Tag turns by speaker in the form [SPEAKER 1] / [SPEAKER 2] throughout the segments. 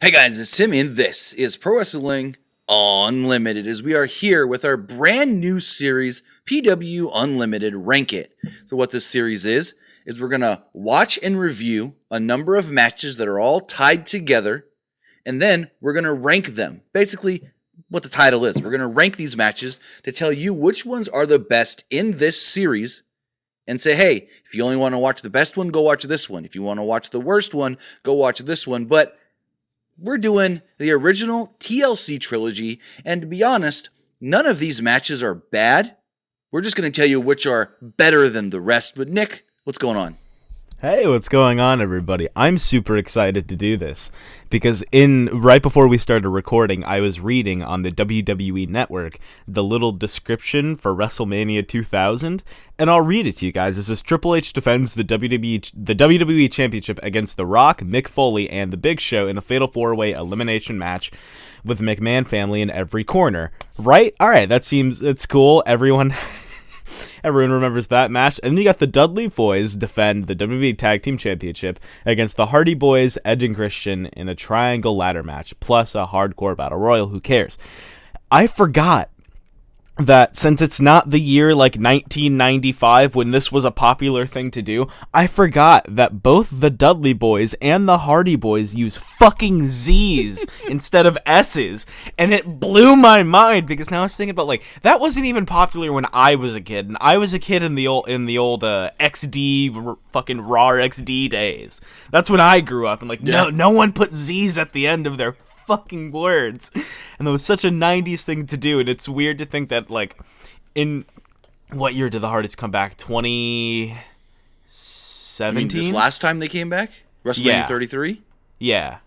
[SPEAKER 1] Hey guys, it's Timmy, and this is Pro Wrestling Unlimited, as we are here with our brand new series, PWUnlimited RankIT. So what this series is we're going to watch and review a number of matches that are all tied together, and then we're going to rank them. Basically, what the title is. We're going to rank these matches to tell you which ones are the best in this series, and say, hey, if you only want to watch the best one, go watch this one. If you want to watch the worst one, go watch this one. But we're doing the original TLC trilogy, and to be honest, none of these matches are bad. We're just going to tell you which are better than the rest. But Nick, what's going on?
[SPEAKER 2] Hey, what's going on, everybody? I'm super excited to do this because right before we started recording, I was reading on the WWE Network the little description for WrestleMania 2000, and I'll read it to you guys. It says Triple H defends the WWE Championship against The Rock, Mick Foley, and The Big Show in a Fatal 4-Way elimination match with the McMahon family in every corner. Right? All right, it's cool. Everyone remembers that match. And then you got the Dudley Boys defend the WWE Tag Team Championship against the Hardy Boys, Edge and Christian, in a triangle ladder match, plus a hardcore battle royal. Who cares? I forgot that since it's not the year like 1995 when this was a popular thing to do, I forgot that both the Dudley Boys and the Hardy Boys use fucking Z's instead of S's, and it blew my mind because now I was thinking about, like, that wasn't even popular when I was a kid, and I was a kid in the old XD fucking raw XD days. That's when I grew up, and no one put Z's at the end of their fucking words, and it was such a 90s thing to do. And it's weird to think that, like, in what year did the Hardys come back? 2017.
[SPEAKER 1] You mean this last time they came back? WrestleMania 33.
[SPEAKER 2] Yeah.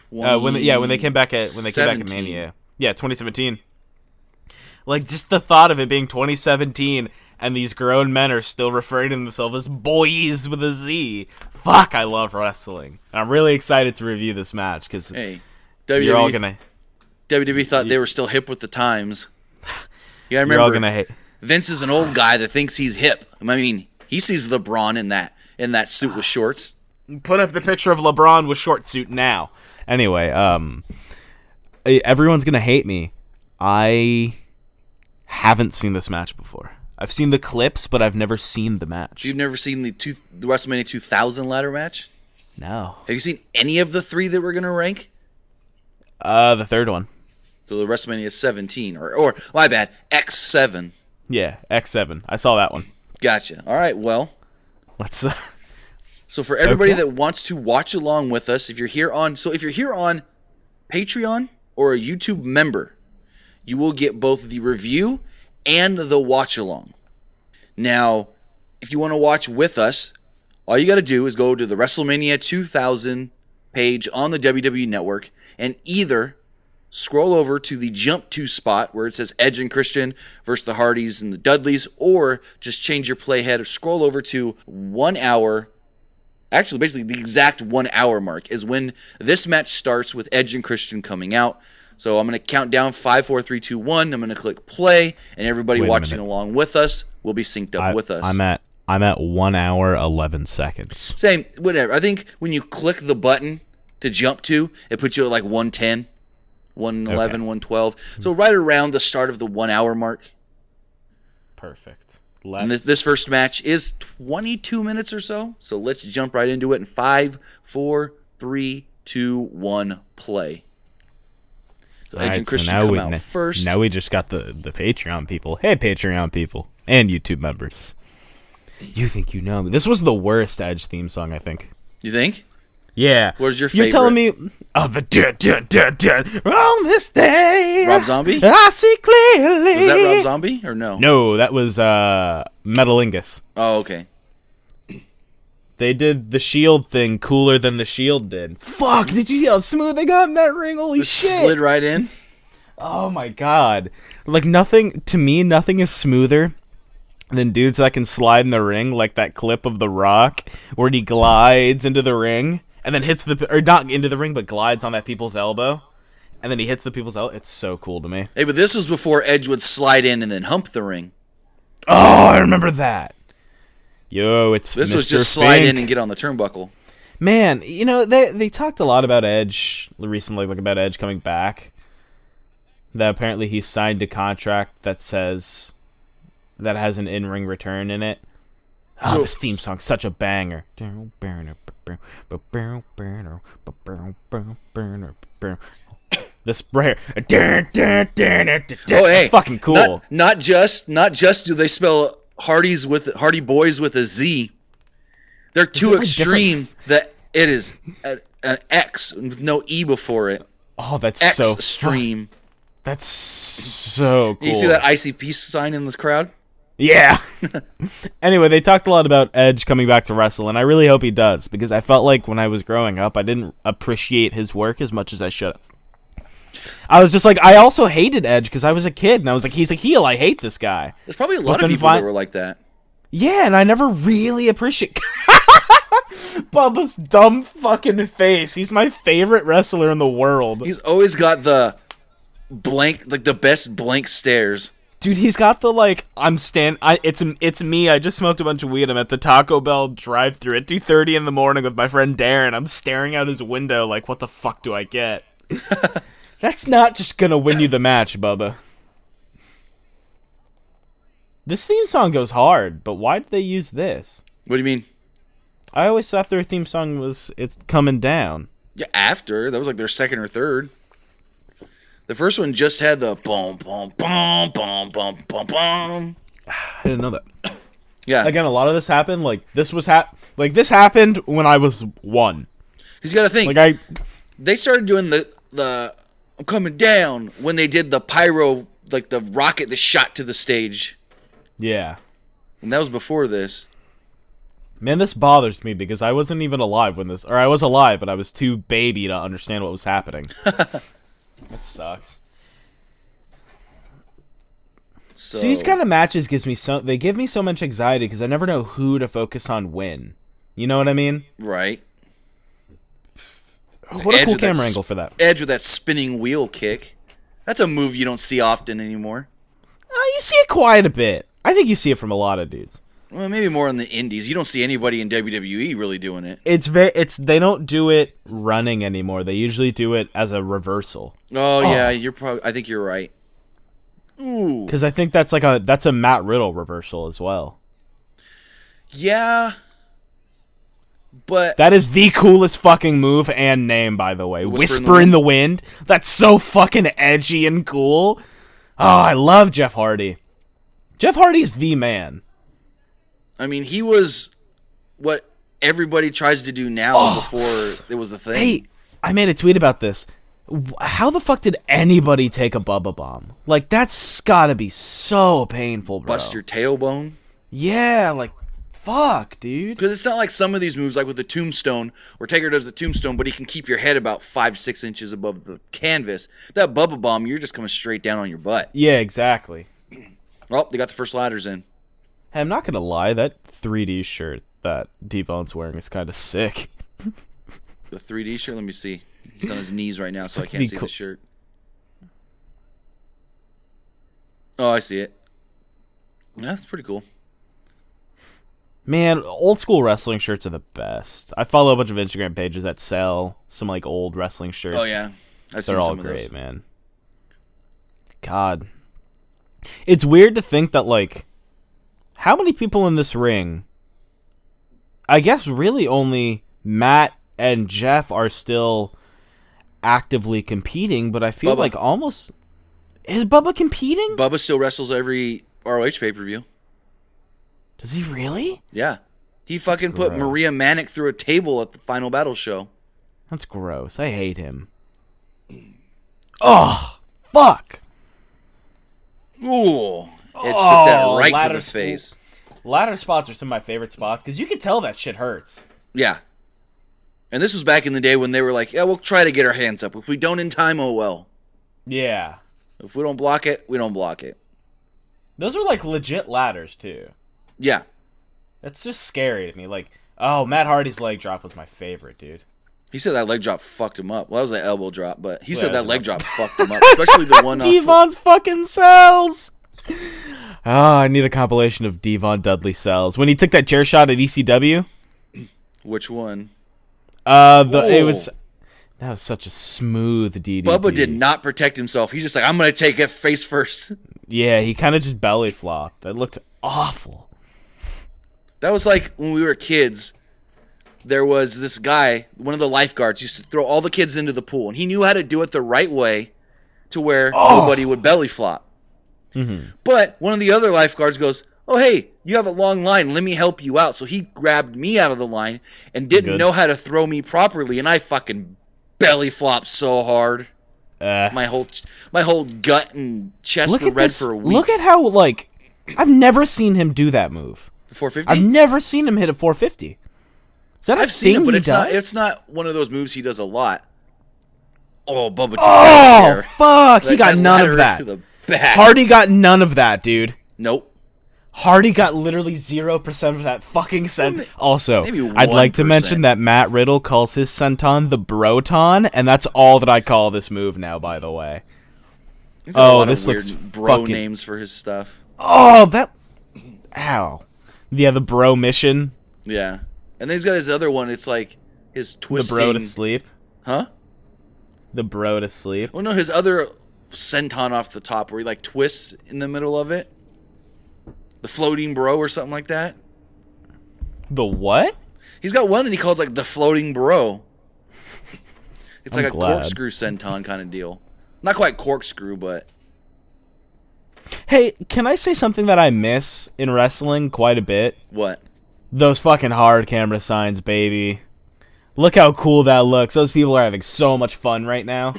[SPEAKER 2] When they came back at Mania. Yeah, 2017. Like, just the thought of it being 2017 and these grown men are still referring to themselves as boys with a Z. Fuck, I love wrestling. I'm really excited to review this match because
[SPEAKER 1] WWE thought they were still hip with the times. Yeah, I remember.
[SPEAKER 2] You're all gonna hate.
[SPEAKER 1] Vince is an old guy that thinks he's hip. I mean, he sees LeBron in that suit with shorts.
[SPEAKER 2] Put up the picture of LeBron with short suit now. Anyway, everyone's gonna hate me. I haven't seen this match before. I've seen the clips, but I've never seen the match.
[SPEAKER 1] You've never seen the WrestleMania 2000 ladder match?
[SPEAKER 2] No.
[SPEAKER 1] Have you seen any of the three that we're gonna rank?
[SPEAKER 2] The third one. So
[SPEAKER 1] the WrestleMania 17, or my bad, X7.
[SPEAKER 2] Yeah, X7. I saw that one.
[SPEAKER 1] Gotcha. All right, well.
[SPEAKER 2] Let's.
[SPEAKER 1] So for everybody that wants to watch along with us, if you're here on Patreon or a YouTube member, you will get both the review and the watch along. Now, if you want to watch with us, all you got to do is go to the WrestleMania 2000 page on the WWE Network and either scroll over to the jump to spot where it says Edge and Christian versus the Hardys and the Dudleys, or just change your playhead or scroll over to 1 hour. Actually, basically the exact 1 hour mark is when this match starts with Edge and Christian coming out. So I'm going to count down 5, 4, 3, 2, 1. I'm going to click play, and everybody watching along with us will be synced up with us.
[SPEAKER 2] I'm at 1 hour 11 seconds.
[SPEAKER 1] Same, whatever. I think when you click the button to jump to, it puts you at like 110, 111, 112. So right around the start of the 1 hour mark.
[SPEAKER 2] Perfect.
[SPEAKER 1] And this first match is 22 minutes or so. So let's jump right into it in 5, 4, 3, 2, 1, play. So Edge and Christian come out first.
[SPEAKER 2] Now we just got the Patreon people. Hey, Patreon people. And YouTube members. You think you know me. This was the worst Edge theme song, I think.
[SPEAKER 1] You think?
[SPEAKER 2] Yeah.
[SPEAKER 1] What's your favorite?
[SPEAKER 2] You're telling me, the dead, on this day.
[SPEAKER 1] Rob Zombie?
[SPEAKER 2] I see clearly.
[SPEAKER 1] Was that Rob Zombie or no?
[SPEAKER 2] No, that was Metalingus.
[SPEAKER 1] Oh, okay.
[SPEAKER 2] They did the Shield thing cooler than the Shield did. Fuck, did you see how smooth they got in that ring? Holy shit.
[SPEAKER 1] Slid right in?
[SPEAKER 2] Oh my god. Like, nothing is smoother than dudes that can slide in the ring, like that clip of The Rock where he glides into the ring and then hits not into the ring, but glides on that people's elbow. And then he hits the people's elbow. It's so cool to me.
[SPEAKER 1] Hey, but this was before Edge would slide in and then hump the ring.
[SPEAKER 2] Oh, I remember that. Yo, it's
[SPEAKER 1] This
[SPEAKER 2] Mr.
[SPEAKER 1] was just slide in and get on the turnbuckle.
[SPEAKER 2] Man, you know, they talked a lot about Edge recently, like about Edge coming back. That apparently he signed a contract that says that has an in-ring return in it. Oh, this theme song's such a banger. This right here.
[SPEAKER 1] Oh, hey,
[SPEAKER 2] it's fucking cool.
[SPEAKER 1] Not just do they spell Hardy Boys with a Z. They're too extreme that it is an X with no E before it.
[SPEAKER 2] Oh, that's
[SPEAKER 1] X
[SPEAKER 2] so
[SPEAKER 1] extreme.
[SPEAKER 2] That's so cool.
[SPEAKER 1] You see that ICP sign in this crowd?
[SPEAKER 2] Yeah. Anyway, they talked a lot about Edge coming back to wrestle, and I really hope he does, because I felt like when I was growing up, I didn't appreciate his work as much as I should have. I was just like, I also hated Edge because I was a kid, and I was like, he's a heel, I hate this guy.
[SPEAKER 1] There's probably a lot of people that were like that.
[SPEAKER 2] Yeah, and I never really appreciate Bubba's dumb fucking face. He's my favorite wrestler in the world.
[SPEAKER 1] He's always got the blank, like the best blank stares.
[SPEAKER 2] Dude, he's got the like, it's me. I just smoked a bunch of weed. I'm at the Taco Bell drive-thru at 2:30 in the morning with my friend Darren. I'm staring out his window like, what the fuck do I get? That's not just gonna win you the match, Bubba. This theme song goes hard, but why did they use this?
[SPEAKER 1] What do you mean?
[SPEAKER 2] I always thought their theme song it's coming down.
[SPEAKER 1] Yeah, after. That was like their second or third. The first one just had the boom, boom, boom, boom, boom, boom, boom.
[SPEAKER 2] I didn't know that.
[SPEAKER 1] Yeah.
[SPEAKER 2] Again, a lot of this happened, this happened when I was 1.
[SPEAKER 1] Because you got to think, they started doing the I'm coming down when they did the pyro, like the rocket that shot to the stage.
[SPEAKER 2] Yeah.
[SPEAKER 1] And that was before this.
[SPEAKER 2] Man, this bothers me because I wasn't even alive when this... Or I was alive, but I was too baby to understand what was happening. That sucks. So these kind of matches they give me so much anxiety because I never know who to focus on when. You know what I mean?
[SPEAKER 1] Right.
[SPEAKER 2] What a cool camera angle for that.
[SPEAKER 1] Edge with that spinning wheel kick. That's a move you don't see often anymore.
[SPEAKER 2] You see it quite a bit. I think you see it from a lot of dudes.
[SPEAKER 1] Well, maybe more in the indies. You don't see anybody in WWE really doing it.
[SPEAKER 2] They don't do it running anymore. They usually do it as a reversal.
[SPEAKER 1] Oh. Yeah, I think you're right. Ooh.
[SPEAKER 2] Because I think that's a Matt Riddle reversal as well.
[SPEAKER 1] Yeah. But
[SPEAKER 2] that is the coolest fucking move and name, by the way. Whisper in the Wind. That's so fucking edgy and cool. Oh, I love Jeff Hardy. Jeff Hardy's the man.
[SPEAKER 1] I mean, he was what everybody tries to do now before it was a thing.
[SPEAKER 2] Hey, I made a tweet about this. How the fuck did anybody take a Bubba Bomb? Like, that's gotta be so painful, bro.
[SPEAKER 1] Bust your tailbone?
[SPEAKER 2] Yeah, like, fuck, dude.
[SPEAKER 1] Because it's not like some of these moves, like with the tombstone, where Taker does the tombstone, but he can keep your head about 5-6 inches above the canvas. That Bubba Bomb, you're just coming straight down on your butt.
[SPEAKER 2] Yeah, exactly.
[SPEAKER 1] Well, they got the first ladders in.
[SPEAKER 2] Hey, I'm not gonna lie, that 3D shirt that Devon's wearing is kind of sick.
[SPEAKER 1] The 3D shirt? Let me see. He's on his knees right now, so I can't see the shirt. Oh, I see it. Yeah, that's pretty cool.
[SPEAKER 2] Man, old school wrestling shirts are the best. I follow a bunch of Instagram pages that sell some like old wrestling shirts.
[SPEAKER 1] Oh yeah,
[SPEAKER 2] they're all great, man. God, it's weird to think that like, how many people in this ring? I guess really only Matt and Jeff are still actively competing, but I feel like almost is Bubba competing?
[SPEAKER 1] Bubba still wrestles every ROH pay-per-view.
[SPEAKER 2] Does he really?
[SPEAKER 1] Yeah. He fucking put Maria Manic through a table at the Final Battle show.
[SPEAKER 2] That's gross. I hate him. Oh, fuck.
[SPEAKER 1] Ooh. It took that right to the face.
[SPEAKER 2] Ladder spots are some of my favorite spots because you can tell that shit hurts.
[SPEAKER 1] Yeah. And this was back in the day when they were like, yeah, we'll try to get our hands up. If we don't in time, oh well.
[SPEAKER 2] Yeah.
[SPEAKER 1] If we don't block it, we don't block it.
[SPEAKER 2] Those are like legit ladders too.
[SPEAKER 1] Yeah.
[SPEAKER 2] That's just scary to me. Like, oh, Matt Hardy's leg drop was my favorite, dude.
[SPEAKER 1] He said that leg drop fucked him up. Well, that was the elbow drop, but he said that leg drop fucked him up. Especially the one
[SPEAKER 2] Devon's fucking cells. Oh, I need a compilation of Devon Dudley cells. When he took that chair shot at ECW.
[SPEAKER 1] Which one?
[SPEAKER 2] That was such a smooth DDT.
[SPEAKER 1] Bubba did not protect himself. He's just like, I'm going to take it face first.
[SPEAKER 2] Yeah, he kind of just belly flopped. That looked awful.
[SPEAKER 1] That was like when we were kids. There was this guy, one of the lifeguards, used to throw all the kids into the pool, and he knew how to do it the right way to where nobody would belly flop. Mm-hmm. But one of the other lifeguards goes, oh, hey, you have a long line. Let me help you out. So he grabbed me out of the line and didn't know how to throw me properly, and I fucking belly flopped so hard. My whole gut and chest were red for a week.
[SPEAKER 2] Look at how, like, I've never seen him do that move.
[SPEAKER 1] The 450?
[SPEAKER 2] I've never seen him hit a 450. Is that
[SPEAKER 1] I've seen it, but it's not one of those moves he does a lot. Oh, Bubba.
[SPEAKER 2] Oh, fuck. He got none of that. Hardy got none of that, dude.
[SPEAKER 1] Nope.
[SPEAKER 2] Hardy got literally 0% of that fucking senton. Also,
[SPEAKER 1] maybe
[SPEAKER 2] I'd like to mention that Matt Riddle calls his senton the Broton, and that's all that I call this move now, by the way.
[SPEAKER 1] Oh, this looks bro names for his stuff.
[SPEAKER 2] Oh, that... Ow. Yeah, the bro mission.
[SPEAKER 1] Yeah. And then he's got his other one. It's like his twisting...
[SPEAKER 2] The bro to sleep.
[SPEAKER 1] Huh?
[SPEAKER 2] The bro to sleep.
[SPEAKER 1] Oh, no, his other senton off the top where he, like, twists in the middle of it. The floating bro or something like that.
[SPEAKER 2] The what?
[SPEAKER 1] He's got one that he calls, like, the floating bro. It's like a corkscrew senton kind of deal. Not quite corkscrew, but...
[SPEAKER 2] Hey, can I say something that I miss in wrestling quite a bit?
[SPEAKER 1] What?
[SPEAKER 2] Those fucking hard camera signs, baby. Look how cool that looks. Those people are having so much fun right now.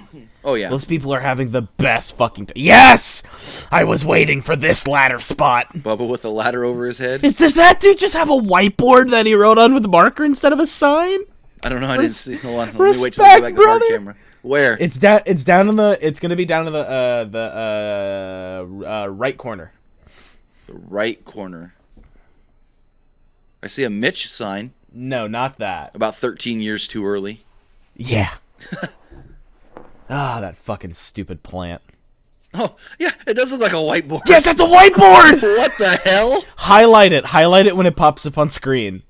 [SPEAKER 1] Oh, yeah.
[SPEAKER 2] Those people are having the best fucking... Yes! I was waiting for this ladder spot.
[SPEAKER 1] Bubba with a ladder over his head?
[SPEAKER 2] Does that dude just have a whiteboard that he wrote on with a marker instead of a sign?
[SPEAKER 1] I don't know. I didn't see... Hold on. Let me wait till I go back to the hard camera. Where?
[SPEAKER 2] It's down in the... It's going to be down in the right corner.
[SPEAKER 1] The right corner. I see a Mitch sign.
[SPEAKER 2] No, not that.
[SPEAKER 1] About 13 years too early.
[SPEAKER 2] Yeah. That fucking stupid plant.
[SPEAKER 1] Oh, yeah, it does look like a whiteboard.
[SPEAKER 2] Yeah, that's a whiteboard!
[SPEAKER 1] What the hell?
[SPEAKER 2] Highlight it when it pops up on screen.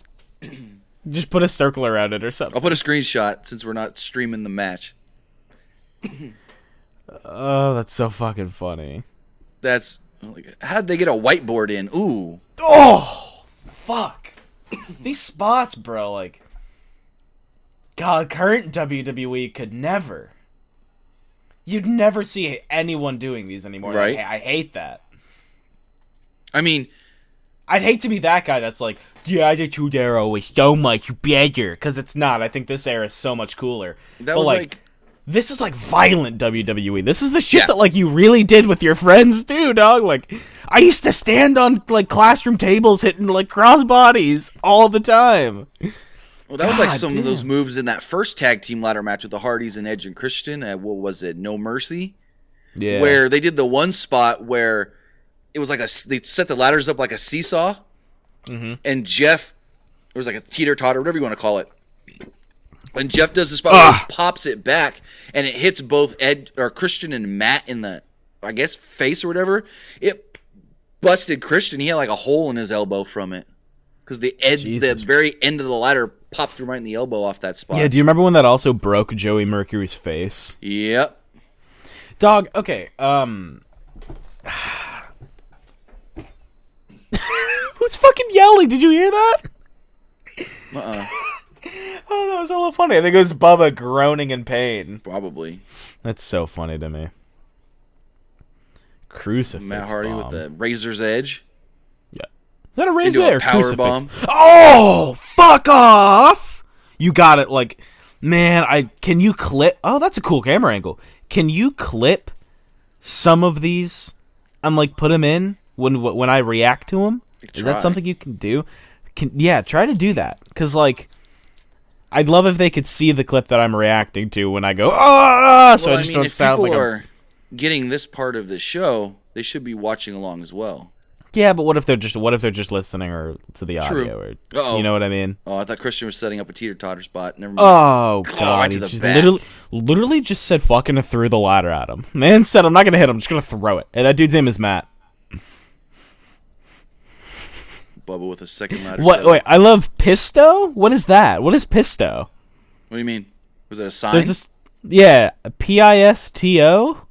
[SPEAKER 2] Just put a circle around it or something.
[SPEAKER 1] I'll put a screenshot since we're not streaming the match.
[SPEAKER 2] Oh, that's so fucking funny.
[SPEAKER 1] That's... How'd they get a whiteboard in? Ooh.
[SPEAKER 2] Oh, fuck. These spots, bro, like... God, current WWE could never... You'd never see anyone doing these anymore.
[SPEAKER 1] Right.
[SPEAKER 2] I hate that.
[SPEAKER 1] I mean...
[SPEAKER 2] I'd hate to be that guy that's like, the Attitude Era was so much better. Because it's not. I think this era is so much cooler.
[SPEAKER 1] That was like...
[SPEAKER 2] This is like violent WWE. This is the shit that like you really did with your friends too, dog. Like I used to stand on like classroom tables hitting like cross bodies all the time.
[SPEAKER 1] Well, that was like some of those moves in that first tag team ladder match with the Hardys and Edge and Christian at, what was it, No Mercy?
[SPEAKER 2] Yeah.
[SPEAKER 1] Where they did the one spot where it was like they set the ladders up like a seesaw, and Jeff, it was like a teeter-totter, whatever you want to call it. And Jeff does the spot where he pops it back, and it hits both Christian and Matt in the, I guess, face or whatever. It busted Christian. He had like a hole in his elbow from it. Because the very end of the ladder popped him right in the elbow off that spot.
[SPEAKER 2] Yeah, do you remember when that also broke Joey Mercury's face?
[SPEAKER 1] Yep.
[SPEAKER 2] Dog, okay, who's fucking yelling? Did you hear that? Oh, that was a little funny. I think it was Bubba groaning in pain.
[SPEAKER 1] Probably.
[SPEAKER 2] That's so funny to me. Crucifix
[SPEAKER 1] Matt Hardy
[SPEAKER 2] bomb.
[SPEAKER 1] with the razor's edge.
[SPEAKER 2] Yeah. Is that a razor or
[SPEAKER 1] power
[SPEAKER 2] crucifix?
[SPEAKER 1] bomb?
[SPEAKER 2] Oh, fuck off! You got it. Like, man, can you clip? Oh, that's a cool camera angle. Can you clip some of these and like put them in when I react to them? Is that something you can do? Try to do that. Because like, I'd love if they could see the clip that I'm reacting to when I go, so I just don't sound like
[SPEAKER 1] if people are getting this part of the show, they should be watching along as well.
[SPEAKER 2] Yeah, but what if they're just listening or to the audio? Or, you know what I mean?
[SPEAKER 1] Oh, I thought Christian was setting up a teeter-totter spot. Never mind.
[SPEAKER 2] Oh, God. He just literally just said fucking threw the ladder at him. Man said, I'm not going to hit him. I'm just going to throw it. And that dude's name is Matt.
[SPEAKER 1] Bubba with a second ladder.
[SPEAKER 2] Wait, I love Pisto? What is that? What is Pisto?
[SPEAKER 1] What do you mean? Was it a sign?
[SPEAKER 2] There's this, yeah, PISTO.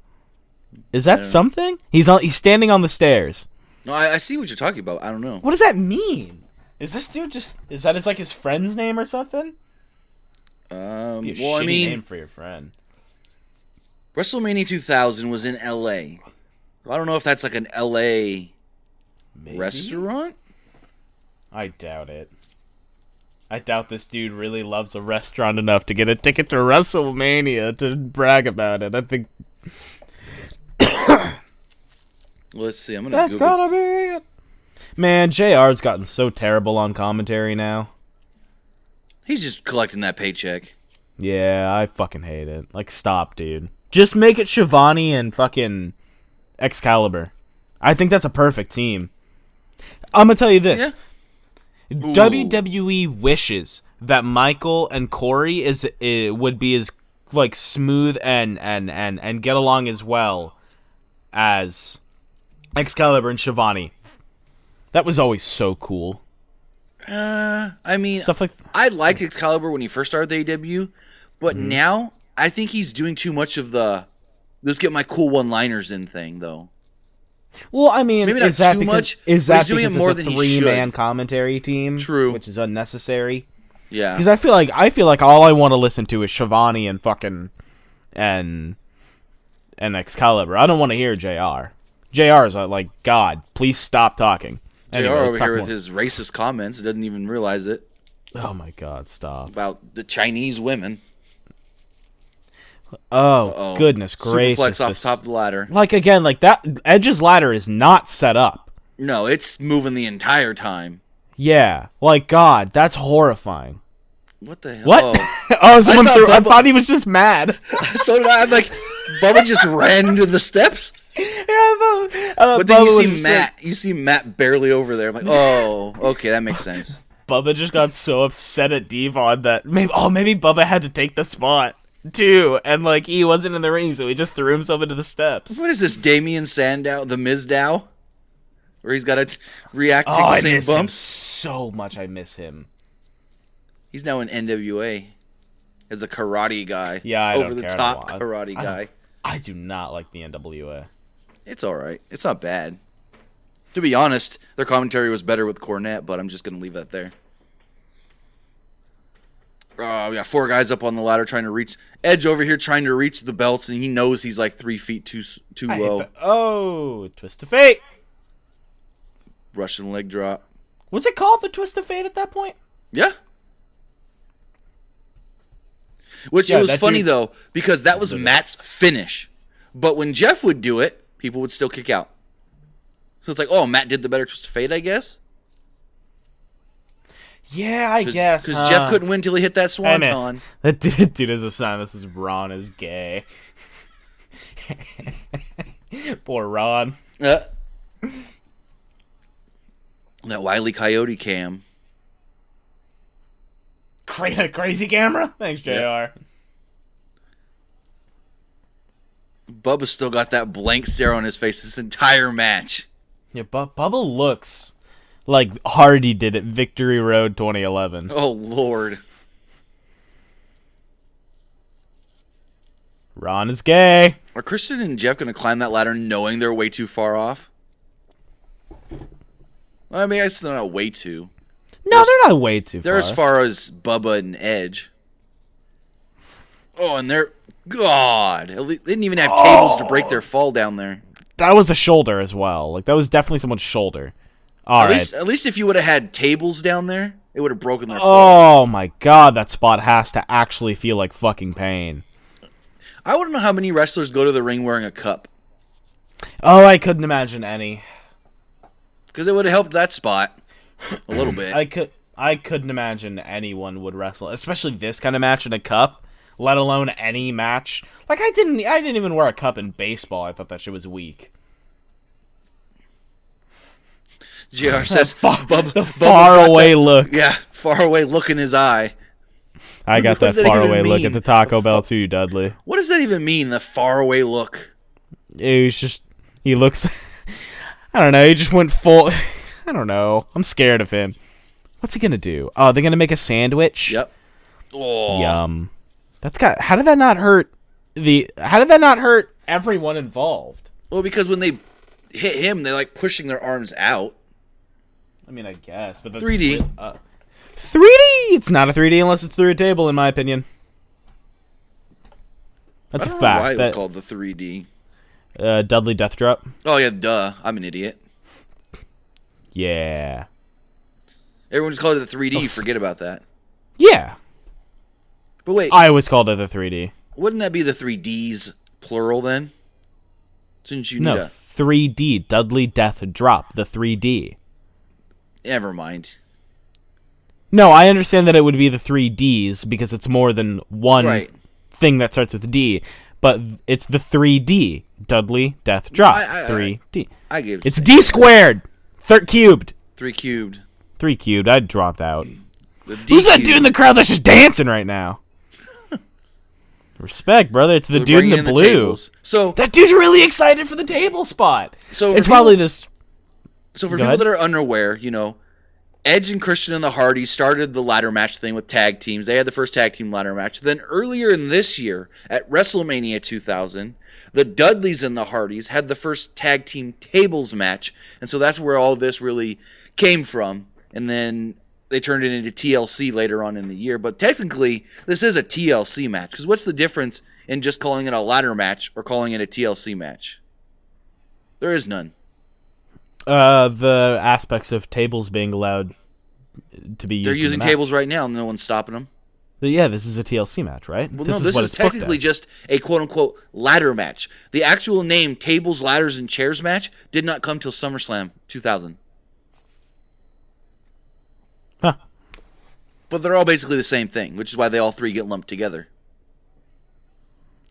[SPEAKER 2] Is that something? He's standing on the stairs.
[SPEAKER 1] No, I see what you're talking about. I don't know.
[SPEAKER 2] What does that mean? Is this dude is that his friend's name or something? Be a shitty name for your friend.
[SPEAKER 1] WrestleMania 2000 was in LA. I don't know if that's like an LA restaurant.
[SPEAKER 2] I doubt it. I doubt this dude really loves a restaurant enough to get a ticket to WrestleMania to brag about it. I think.
[SPEAKER 1] Let's see. I'm gonna.
[SPEAKER 2] That's gotta be it. Man, JR's gotten so terrible on commentary now.
[SPEAKER 1] He's just collecting that paycheck.
[SPEAKER 2] Yeah, I fucking hate it. Like, stop, dude. Just make it Shivani and fucking Excalibur. I think that's a perfect team. I'm gonna tell you this.
[SPEAKER 1] Yeah.
[SPEAKER 2] WWE wishes that Michael and Corey would be as like smooth and get along as well as Excalibur and Shivani. That was always so cool.
[SPEAKER 1] I mean,
[SPEAKER 2] Stuff like
[SPEAKER 1] I liked Excalibur when he first started the AEW, but now I think he's doing too much of the let's get my cool one-liners in thing, though.
[SPEAKER 2] Well, I mean,
[SPEAKER 1] maybe not
[SPEAKER 2] is that
[SPEAKER 1] too
[SPEAKER 2] because,
[SPEAKER 1] much.
[SPEAKER 2] Is that
[SPEAKER 1] he's doing
[SPEAKER 2] because
[SPEAKER 1] it more
[SPEAKER 2] it's a
[SPEAKER 1] than he should.
[SPEAKER 2] 3-man commentary team?
[SPEAKER 1] True,
[SPEAKER 2] which is unnecessary.
[SPEAKER 1] Yeah,
[SPEAKER 2] because I feel like all I want to listen to is Shivani and fucking and Excalibur. I don't want to hear JR. JR is like, God, please stop talking. Anyway,
[SPEAKER 1] JR over here with his racist comments doesn't even realize it.
[SPEAKER 2] Oh my God, stop.
[SPEAKER 1] About the Chinese women.
[SPEAKER 2] Oh, goodness gracious.
[SPEAKER 1] Superplex off the top of the ladder.
[SPEAKER 2] Like, again, like that, Edge's ladder is not set up.
[SPEAKER 1] No, it's moving the entire time.
[SPEAKER 2] Yeah, like, God, that's horrifying.
[SPEAKER 1] What the hell?
[SPEAKER 2] What? Someone I thought he was just mad.
[SPEAKER 1] So did I. I'm like, Bubba just ran into the steps?
[SPEAKER 2] Yeah,
[SPEAKER 1] but then you see Matt barely over there. I'm like, oh, okay, that makes sense.
[SPEAKER 2] Bubba just got so upset at Devon that maybe Bubba had to take the spot too, and like he wasn't in the ring, so he just threw himself into the steps.
[SPEAKER 1] What is this, Damien Sandow, the Mizdow, where he's got to react to the same bumps?
[SPEAKER 2] So much, I miss him.
[SPEAKER 1] He's now in NWA as a karate guy.
[SPEAKER 2] Yeah,
[SPEAKER 1] over the top karate guy.
[SPEAKER 2] I do not like the NWA.
[SPEAKER 1] It's all right. It's not bad. To be honest, their commentary was better with Cornette, but I'm just going to leave that there. We got 4 guys up on the ladder trying to reach. Edge over here trying to reach the belts, and he knows he's like 3 feet too low.
[SPEAKER 2] Oh, twist of fate.
[SPEAKER 1] Russian leg drop.
[SPEAKER 2] Was it called the twist of fate at that point?
[SPEAKER 1] Yeah. Which it was funny, though, because that was Matt's finish. But when Jeff would do it, people would still kick out. So it's like, oh, Matt did the better twist of fate, I guess?
[SPEAKER 2] Yeah, I guess.
[SPEAKER 1] Because Jeff couldn't win till he hit that swanton.
[SPEAKER 2] That dude is a sign this is Ron is gay. Poor Ron.
[SPEAKER 1] That Wile E. Coyote cam.
[SPEAKER 2] Crazy camera? Thanks, JR. Yeah.
[SPEAKER 1] Bubba's still got that blank stare on his face this entire match.
[SPEAKER 2] Yeah, Bubba looks like Hardy did at Victory Road 2011.
[SPEAKER 1] Oh, Lord.
[SPEAKER 2] Ron is gay.
[SPEAKER 1] Are Christian and Jeff going to climb that ladder knowing they're way too far off? I mean, I guess they're not way too.
[SPEAKER 2] No, they're not way too far.
[SPEAKER 1] They're as far as Bubba and Edge. Oh, and they're... God. They didn't even have tables to break their fall down there.
[SPEAKER 2] That was a shoulder as well. Like, that was definitely someone's shoulder. At
[SPEAKER 1] least if you would have had tables down there, it would have broken their fall.
[SPEAKER 2] Oh, my God. That spot has to actually feel like fucking pain.
[SPEAKER 1] I wouldn't know how many wrestlers go to the ring wearing a cup.
[SPEAKER 2] Oh, I couldn't imagine any.
[SPEAKER 1] Because it would have helped that spot a little bit.
[SPEAKER 2] I couldn't imagine anyone would wrestle, especially this kind of match in a cup, let alone any match. Like, I didn't even wear a cup in baseball. I thought that shit was weak.
[SPEAKER 1] JR says,
[SPEAKER 2] the far away look.
[SPEAKER 1] Yeah, far away look in his eye.
[SPEAKER 2] I got that far away look at the Taco Bell too, Dudley.
[SPEAKER 1] What does that even mean, the far away look?
[SPEAKER 2] He looks, I don't know, he just went full, I don't know. I'm scared of him. What's he going to do? Oh, they're going to make a sandwich?
[SPEAKER 1] Yep. Oh.
[SPEAKER 2] Yum. How did that not hurt everyone involved?
[SPEAKER 1] Well, because when they hit him, they're like pushing their arms out.
[SPEAKER 2] I mean, I guess, but
[SPEAKER 1] 3D.
[SPEAKER 2] 3D. It's not a 3D unless it's through a table, in my opinion. That's a fact.
[SPEAKER 1] I don't know why it was called the 3D.
[SPEAKER 2] Dudley Death Drop.
[SPEAKER 1] Oh yeah, duh. I'm an idiot.
[SPEAKER 2] Yeah.
[SPEAKER 1] Everyone just called it the 3D. Forget about that.
[SPEAKER 2] Yeah.
[SPEAKER 1] But wait,
[SPEAKER 2] I always called it the 3D.
[SPEAKER 1] wouldn't that be the 3Ds plural then? Since you need
[SPEAKER 2] No, 3D. Dudley Death Drop. The 3D.
[SPEAKER 1] Never mind.
[SPEAKER 2] No, I understand that it would be the 3Ds because it's more than one thing that starts with D. But it's the 3D. Dudley Death Drop. 3D.
[SPEAKER 1] I gave it.
[SPEAKER 2] It's D squared. Cubed.
[SPEAKER 1] 3 cubed.
[SPEAKER 2] 3 cubed. I dropped out.
[SPEAKER 1] Who's
[SPEAKER 2] that dude in the crowd that's just dancing right now? Respect, brother. It's the dude in the blue.
[SPEAKER 1] So
[SPEAKER 2] that dude's really excited for the table spot.
[SPEAKER 1] So
[SPEAKER 2] it's probably this.
[SPEAKER 1] So for people that are unaware, Edge and Christian and the Hardys started the ladder match thing with tag teams. They had the first tag team ladder match. Then earlier in this year, at WrestleMania 2000, the Dudleys and the Hardys had the first tag team tables match. And so that's where all this really came from. And then they turned it into TLC later on in the year. But technically, this is a TLC match. Because what's the difference in just calling it a ladder match or calling it a TLC match? There is none.
[SPEAKER 2] The aspects of tables being allowed to be used.
[SPEAKER 1] They're using tables right now and no one's stopping them.
[SPEAKER 2] But yeah, this is a TLC match, right?
[SPEAKER 1] Well, this is technically just a quote-unquote ladder match. The actual name Tables, Ladders, and Chairs match did not come till SummerSlam 2000.
[SPEAKER 2] Huh.
[SPEAKER 1] But they're all basically the same thing, which is why they all three get lumped together.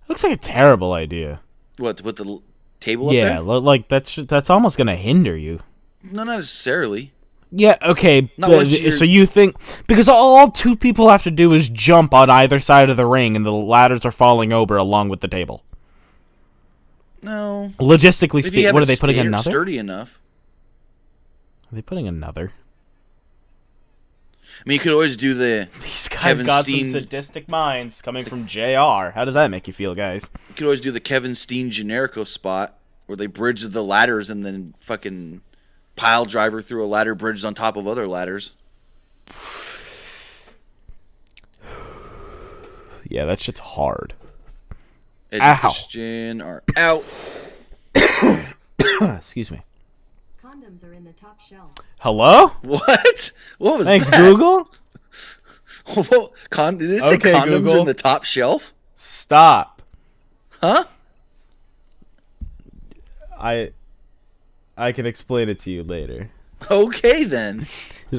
[SPEAKER 2] Looks like a terrible idea.
[SPEAKER 1] What, to put the table up there?
[SPEAKER 2] Yeah, like that's almost going to hinder you.
[SPEAKER 1] No, not necessarily.
[SPEAKER 2] Yeah, okay. So you think... Because all two people have to do is jump on either side of the ring and the ladders are falling over along with the table.
[SPEAKER 1] No.
[SPEAKER 2] Logistically speaking, what are they putting another?
[SPEAKER 1] Sturdy enough.
[SPEAKER 2] Are they putting another?
[SPEAKER 1] I mean, you could always do the
[SPEAKER 2] These guys
[SPEAKER 1] Kevin
[SPEAKER 2] got
[SPEAKER 1] Steen...
[SPEAKER 2] some sadistic minds coming from JR. How does that make you feel, guys?
[SPEAKER 1] You could always do the Kevin Steen Generico spot where they bridge the ladders and then fucking pile driver through a ladder bridge on top of other ladders.
[SPEAKER 2] Yeah, that shit's hard.
[SPEAKER 1] Edge and Christian are out.
[SPEAKER 2] Excuse me.
[SPEAKER 3] Condoms are in the top shelf.
[SPEAKER 2] Hello?
[SPEAKER 1] What? What was
[SPEAKER 2] Thanks,
[SPEAKER 1] that?
[SPEAKER 2] Google.
[SPEAKER 1] Did it say condoms
[SPEAKER 2] Google.
[SPEAKER 1] are in the top shelf?
[SPEAKER 2] Stop.
[SPEAKER 1] Huh?
[SPEAKER 2] I can explain it to you later.
[SPEAKER 1] Okay, then.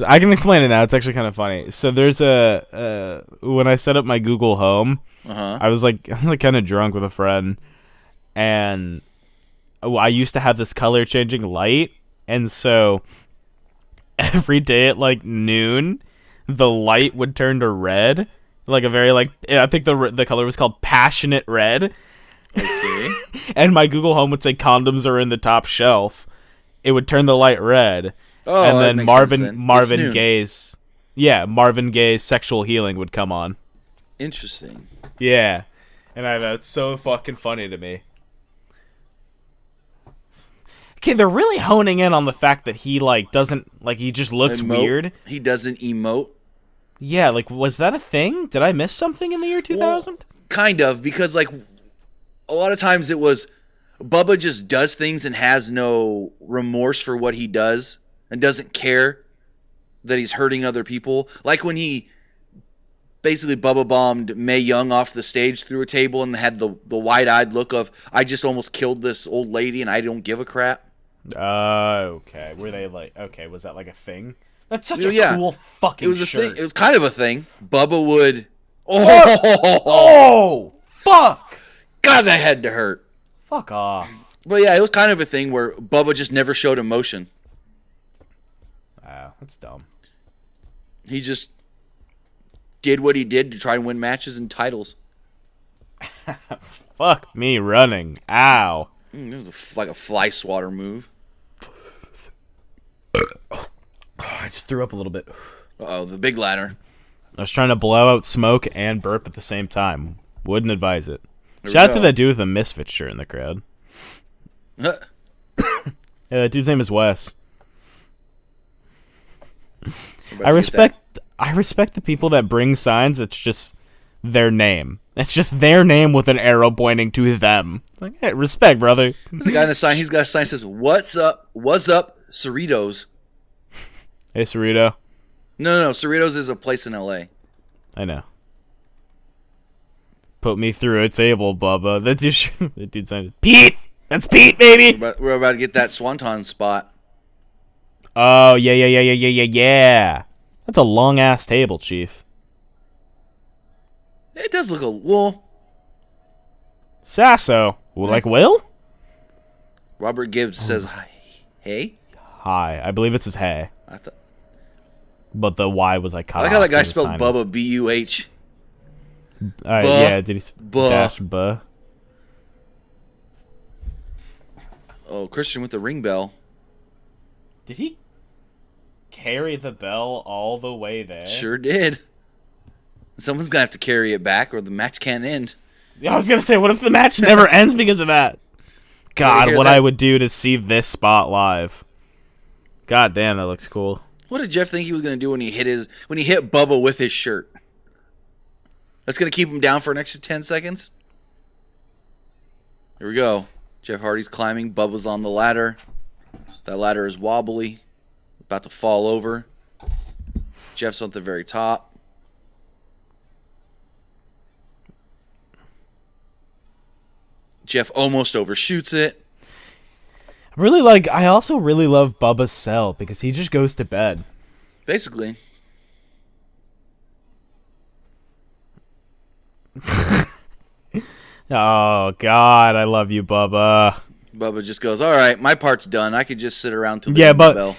[SPEAKER 2] I can explain it now. It's actually kind of funny. So there's when I set up my Google Home, I was kind of drunk with a friend, and I used to have this color changing light, and so every day at like noon, the light would turn to red, like a very I think the color was called passionate red.
[SPEAKER 1] Okay.
[SPEAKER 2] And my Google Home would say condoms are in the top shelf. It would turn the light red.
[SPEAKER 1] Oh,
[SPEAKER 2] and
[SPEAKER 1] that
[SPEAKER 2] then
[SPEAKER 1] makes sense then.
[SPEAKER 2] Marvin Gaye's Sexual Healing would come on.
[SPEAKER 1] Interesting.
[SPEAKER 2] Yeah. And that's so fucking funny to me. Okay, they're really honing in on the fact that he doesn't he just looks weird.
[SPEAKER 1] He doesn't emote.
[SPEAKER 2] Yeah, was that a thing? Did I miss something in the year 2000?
[SPEAKER 1] Well, kind of, because a lot of times it was Bubba just does things and has no remorse for what he does and doesn't care that he's hurting other people. Like when he basically Bubba bombed Mae Young off the stage through a table and had the wide-eyed look of, I just almost killed this old lady and I don't give a crap.
[SPEAKER 2] Okay. Were they okay, was that a thing? That's such a cool fucking
[SPEAKER 1] It was a
[SPEAKER 2] shirt.
[SPEAKER 1] thing. It was kind of a thing. Bubba would...
[SPEAKER 2] Oh, fuck!
[SPEAKER 1] God, that had to hurt.
[SPEAKER 2] Fuck off.
[SPEAKER 1] But yeah, it was kind of a thing where Bubba just never showed emotion.
[SPEAKER 2] Wow, that's dumb.
[SPEAKER 1] He just did what he did to try and win matches and titles.
[SPEAKER 2] Fuck me running. Ow.
[SPEAKER 1] It was like a fly swatter move.
[SPEAKER 2] I just threw up a little bit.
[SPEAKER 1] Uh-oh, the big ladder.
[SPEAKER 2] I was trying to blow out smoke and burp at the same time. Wouldn't advise it.
[SPEAKER 1] There we
[SPEAKER 2] Shout out to
[SPEAKER 1] go.
[SPEAKER 2] that dude with a Misfit shirt in the crowd. Yeah, that dude's name is Wes. I respect the people that bring signs. It's just their name. It's just their name with an arrow pointing to them. Like, hey, respect, brother.
[SPEAKER 1] There's a guy in the sign. He's got a sign that says, "What's up? What's up, Cerritos?"
[SPEAKER 2] Hey, Cerrito.
[SPEAKER 1] No. Cerritos is a place in L.A.
[SPEAKER 2] I know. Put me through a table, Bubba. That dude sounded Pete. That's Pete, baby.
[SPEAKER 1] We're about to get that Swanton spot.
[SPEAKER 2] Oh yeah. That's a long ass table, Chief.
[SPEAKER 1] It does look a well.
[SPEAKER 2] Sasso, like Will?
[SPEAKER 1] Robert Gibbs says, "Hey."
[SPEAKER 2] Hi, I believe it says hey,
[SPEAKER 1] I thought.
[SPEAKER 2] but the Y was like cut
[SPEAKER 1] I like
[SPEAKER 2] off
[SPEAKER 1] how that guy
[SPEAKER 2] in the
[SPEAKER 1] spelled
[SPEAKER 2] sign.
[SPEAKER 1] Bubba B-U-H.
[SPEAKER 2] Yeah, did he
[SPEAKER 1] Buh.
[SPEAKER 2] dash buh?
[SPEAKER 1] Oh, Christian with the ring bell.
[SPEAKER 2] Did he carry the bell all the way there?
[SPEAKER 1] Sure did. Someone's gonna have to carry it back, or the match can't end.
[SPEAKER 2] I was gonna say, what if the match never ends because of that? God,
[SPEAKER 1] hear
[SPEAKER 2] what
[SPEAKER 1] that?
[SPEAKER 2] I would do to see this spot live. God damn, that looks cool.
[SPEAKER 1] What did Jeff think he was gonna do when he hit Bubba with his shirt? That's gonna keep him down for an extra 10 seconds. Here we go. Jeff Hardy's climbing. Bubba's on the ladder. That ladder is wobbly, about to fall over. Jeff's at the very top. Jeff almost overshoots it.
[SPEAKER 2] I also really love Bubba's cell because he just goes to bed.
[SPEAKER 1] Basically.
[SPEAKER 2] Oh God, I love you, Bubba.
[SPEAKER 1] Bubba just goes, all right, my part's done. I could just sit around till the
[SPEAKER 2] Yeah,
[SPEAKER 1] end of the bell.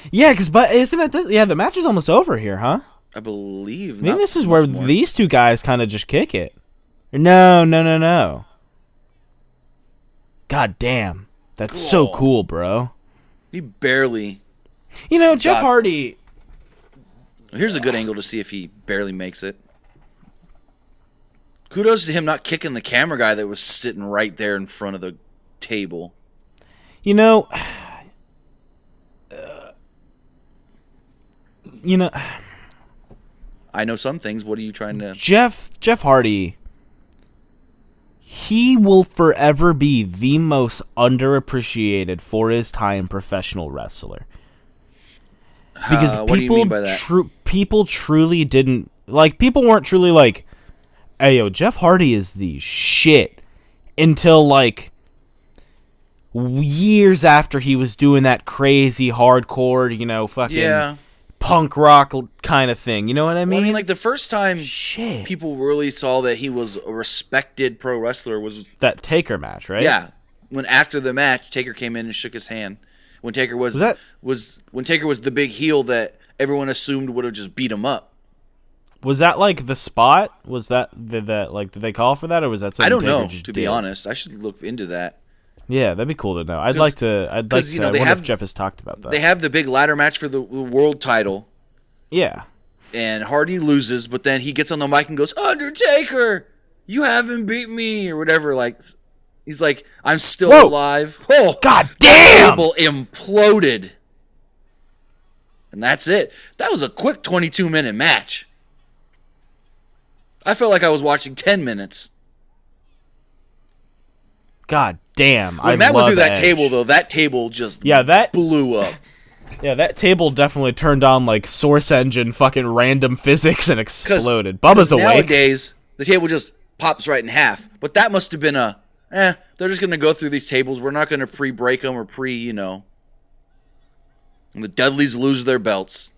[SPEAKER 2] but isn't it? The match is almost over here, huh?
[SPEAKER 1] I believe.
[SPEAKER 2] Maybe
[SPEAKER 1] not
[SPEAKER 2] this is where
[SPEAKER 1] much more.
[SPEAKER 2] these two guys kind of just kick it. No. God damn, that's so cool, bro.
[SPEAKER 1] He barely.
[SPEAKER 2] You know, Jeff
[SPEAKER 1] God.
[SPEAKER 2] Hardy.
[SPEAKER 1] Here's a good angle to see if he barely makes it. Kudos to him not kicking the camera guy that was sitting right there in front of the table.
[SPEAKER 2] You know,
[SPEAKER 1] I know some things. What are you trying to...
[SPEAKER 2] Jeff Hardy, he will forever be the most underappreciated for his time professional wrestler. Because
[SPEAKER 1] what do you mean by that?
[SPEAKER 2] People truly didn't... Like, people weren't truly like, hey, yo, Jeff Hardy is the shit. Until, like, years after he was doing that crazy hardcore, fucking punk rock kind of thing. You know what I mean?
[SPEAKER 1] Well, I mean, like, the first time
[SPEAKER 2] Shit.
[SPEAKER 1] people really saw that he was a respected pro wrestler was...
[SPEAKER 2] That Taker match, right?
[SPEAKER 1] Yeah. When after the match, Taker came in and shook his hand. When Taker was the big heel that everyone assumed would have just beat him up.
[SPEAKER 2] Was that like the spot? Was that did they call for that, or was that something
[SPEAKER 1] I don't
[SPEAKER 2] Taker
[SPEAKER 1] know,
[SPEAKER 2] just
[SPEAKER 1] to
[SPEAKER 2] did?
[SPEAKER 1] be honest. I should look into that.
[SPEAKER 2] Yeah, that'd be cool to know. I'd like to. I wonder if Jeff has talked about that.
[SPEAKER 1] They have the big ladder match for the world title,
[SPEAKER 2] Yeah.
[SPEAKER 1] and Hardy loses, but then he gets on the mic and goes, "Undertaker, you haven't beat me," or whatever. Like, he's like, "I'm still
[SPEAKER 2] Whoa.
[SPEAKER 1] alive." Oh,
[SPEAKER 2] God
[SPEAKER 1] the
[SPEAKER 2] damn!
[SPEAKER 1] table imploded, and that's it. That was a quick 22-minute match. I felt like I was watching 10 minutes.
[SPEAKER 2] God damn!
[SPEAKER 1] When Matt went through that table, though, that table just blew up.
[SPEAKER 2] Yeah, that table definitely turned on like Source Engine, fucking random physics, and exploded. Bubba's awake.
[SPEAKER 1] Nowadays, the table just pops right in half. But that must have been they're just going to go through these tables. We're not going to pre-break them or And the Dudleys lose their belts.